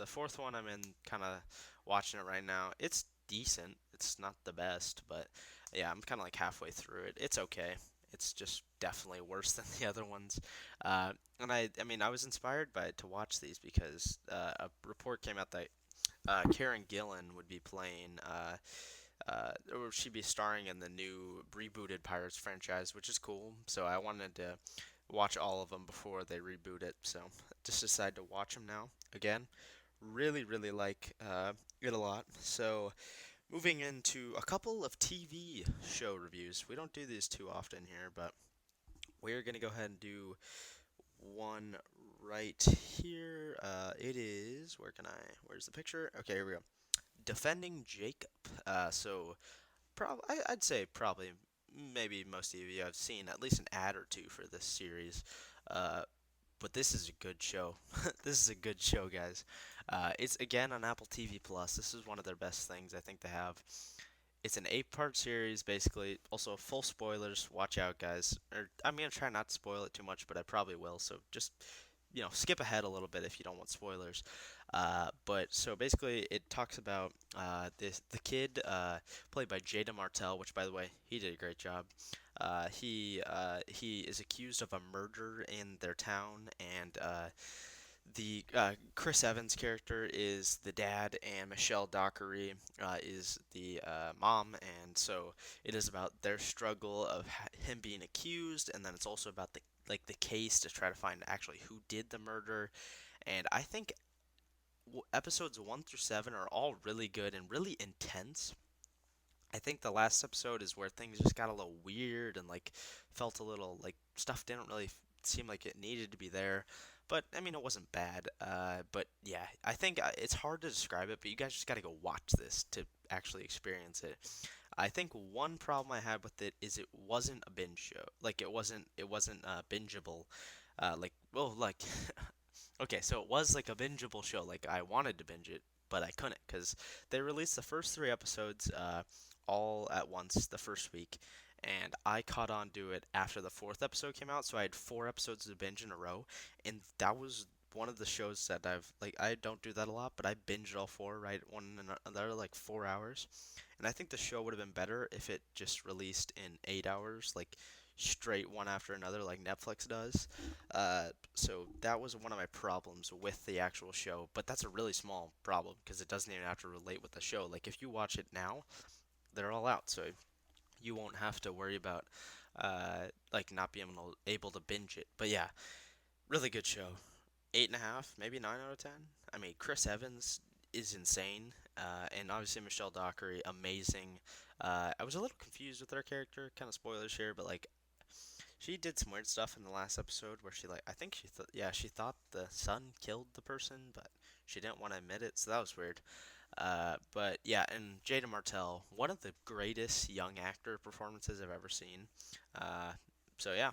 fourth one I'm in, kind of watching it right now. It's decent. It's not the best, but yeah, I'm kind of like halfway through it. It's okay. It's just definitely worse than the other ones. And I mean, I was inspired by to watch these because a report came out that Karen Gillan would be playing, or she'd be starring in the new rebooted Pirates franchise, which is cool. So I wanted to watch all of them before they reboot it. So just decided to watch them now again. really like it a lot. So moving into a couple of TV show reviews. We don't do these too often here, but we're gonna go ahead and do one right here. It is, where's the picture? Okay, here we go. Defending Jacob. I'd say probably maybe most of you have seen at least an ad or two for this series. Uh, but this is a good show. This is a good show, guys. It's again on Apple TV Plus. This is one of their best things I think they have. It's an eight-part series, basically. Also, full spoilers. Watch out, guys. I'm gonna try not to spoil it too much, but I probably will. So just skip ahead a little bit if you don't want spoilers. But so basically, it talks about the kid played by Jada Martell, which by the way, he did a great job. He is accused of a murder in their town, and the Chris Evans character is the dad, and Michelle Dockery is the mom, and so it is about their struggle of him being accused, and then it's also about the case to try to find actually who did the murder. And I think episodes 1 through 7 are all really good and really intense. I think the last episode is where things just got a little weird and felt a little like stuff didn't really seem like it needed to be there. But I mean, it wasn't bad. But yeah, I think it's hard to describe it, but you guys just got to go watch this to actually experience it. I think one problem I had with it is it wasn't a binge show. Like it wasn't bingeable. Well, okay, so it was like a bingeable show. Like I wanted to binge it, but I couldn't because they released the first three episodes all at once the first week, and I caught on to it after the fourth episode came out. So I had four episodes to binge in a row, and that was one of the shows that I don't do that a lot, but I binged all four right one another like 4 hours, and I think the show would have been better if it just released in 8 hours, like straight one after another like Netflix does. So that was one of my problems with the actual show, but that's a really small problem because it doesn't even have to relate with the show. Like if you watch it now, they're all out, so you won't have to worry about not being able to binge it. But yeah, really good show. 8.5, maybe 9 out of 10. I mean, Chris Evans is insane, and obviously Michelle Dockery, amazing. I was a little confused with her character, kind of spoilers here, but she did some weird stuff in the last episode where I think she thought the son killed the person, but she didn't want to admit it, so that was weird. But yeah, and Jada Martell, one of the greatest young actor performances I've ever seen. Uh, so yeah,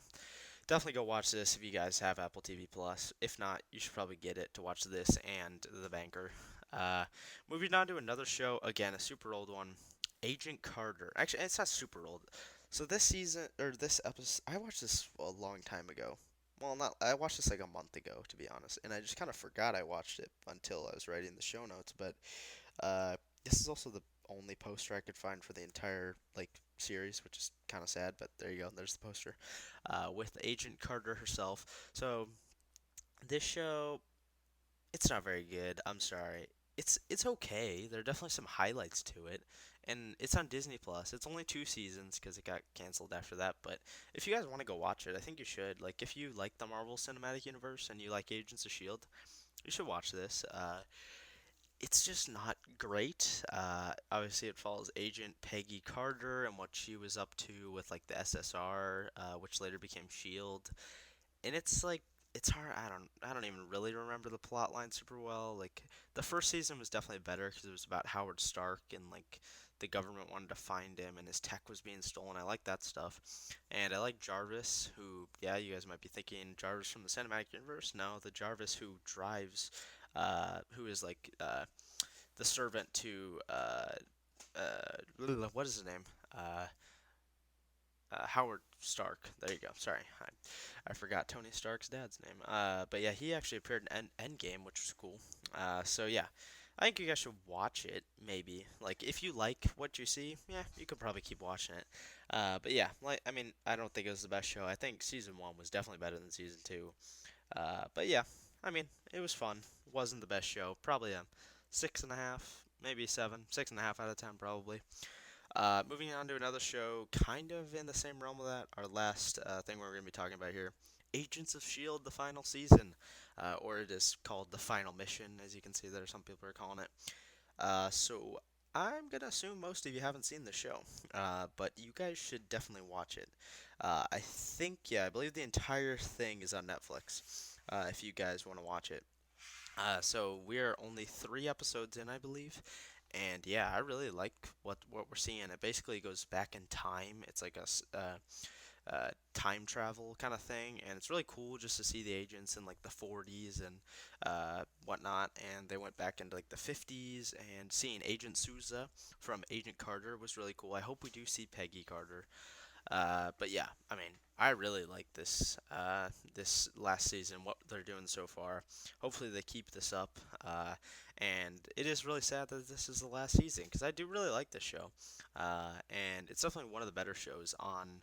definitely go watch this if you guys have Apple TV Plus. If not, you should probably get it to watch this and The Banker. Uh, Moving on to another show, again a super old one, Agent Carter. Actually, it's not super old. So this season or this episode, I watched this a long time ago. Well, not I watched this like a month ago, to be honest, and I just kind of forgot I watched it until I was writing the show notes. But this is also the only poster I could find for the entire series, which is kind of sad. But there you go. There's the poster with Agent Carter herself. So this show, it's not very good. I'm sorry. It's okay. There are definitely some highlights to it, and it's on Disney Plus. It's only 2 seasons because it got canceled after that. But if you guys want to go watch it, I think you should. Like if you like the Marvel Cinematic Universe and you like Agents of Shield, you should watch this. It's just not great. Obviously, it follows Agent Peggy Carter and what she was up to with the SSR, which later became Shield. And it's hard. I don't even really remember the plot line super well. Like the first season was definitely better because it was about Howard Stark and the government wanted to find him and his tech was being stolen. I like that stuff, and I like Jarvis, who yeah, you guys might be thinking Jarvis from the cinematic universe. No, the Jarvis who drives, who is the servant to what is his name? Howard Stark. There you go. Sorry, I forgot Tony Stark's dad's name. But yeah, he actually appeared in Endgame, which was cool. So yeah, I think you guys should watch it. Maybe if you like what you see, yeah, you could probably keep watching it. But yeah, I mean, I don't think it was the best show. I think season one was definitely better than season two. But yeah, I mean, it was fun. Wasn't the best show. Probably a 6.5, maybe 7, 6.5 out of 10 probably. Moving on to another show, kind of in the same realm of that. Our last thing we're going to be talking about here, Agents of Shield, the final season, or it is called the final mission, as you can see there. Some people are calling it. So I'm gonna assume most of you haven't seen the show, but you guys should definitely watch it. I think, yeah, I believe the entire thing is on Netflix. If you guys want to watch it. So we're only 3 episodes in, I believe, and yeah, I really like what we're seeing. It basically goes back in time. It's like time travel kind of thing, and it's really cool just to see the agents in like the 40s and whatnot. And they went back into like the 50s, and seeing Agent Souza from Agent Carter was really cool. I hope we do see Peggy Carter. But yeah, I mean, I really like this last season, what they're doing so far. Hopefully they keep this up. And it is really sad that this is the last season because I do really like this show. And it's definitely one of the better shows on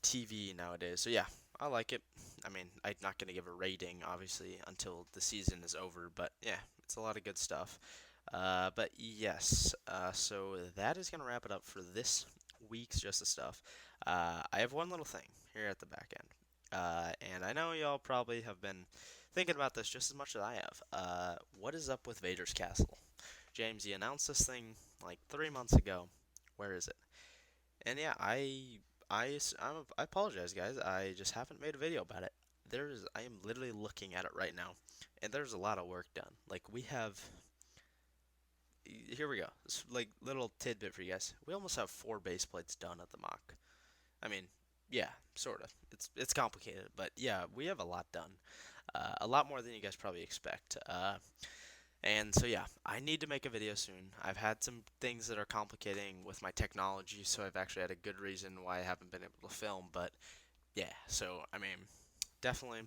TV nowadays. So yeah, I like it. I mean, I'm not gonna give a rating obviously until the season is over, but yeah, it's a lot of good stuff. But yes, so that is gonna wrap it up for this week's Just the Stuff. I have one little thing here at the back end, and I know y'all probably have been thinking about this just as much as I have. What is up with Vader's Castle? James, you announced this thing like 3 months ago. Where is it? And yeah, I apologize, guys. I just haven't made a video about it. I am literally looking at it right now, and there's a lot of work done. Like we have, here we go. It's like little tidbit for you guys. We almost have 4 base plates done at the mock. I mean, yeah, sort of. It's complicated, but yeah, we have a lot done. A lot more than you guys probably expect. And so yeah, I need to make a video soon. I've had some things that are complicating with my technology, so I've actually had a good reason why I haven't been able to film. But yeah, so I mean, definitely,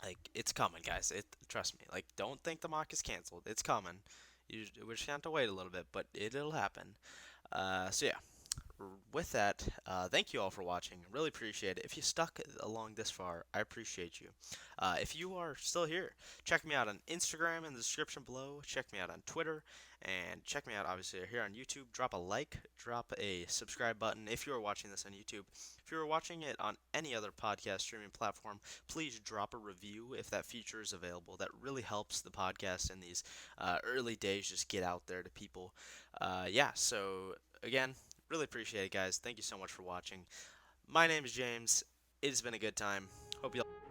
like it's coming, guys. Trust me. Like, don't think the mock is canceled. It's coming. We're just gonna have to wait a little bit, but it'll happen. So yeah, with that, thank you all for watching. Really appreciate it. If you stuck along this far, I appreciate you. If you are still here, check me out on Instagram in the description below. Check me out on Twitter, and check me out obviously here on YouTube. Drop a like, drop a subscribe button if you are watching this on YouTube. If you are watching it on any other podcast streaming platform, please drop a review if that feature is available. That really helps the podcast in these early days just get out there to people. Yeah, so again, really appreciate it, guys. Thank you so much for watching. My name is James. It has been a good time. Hope you all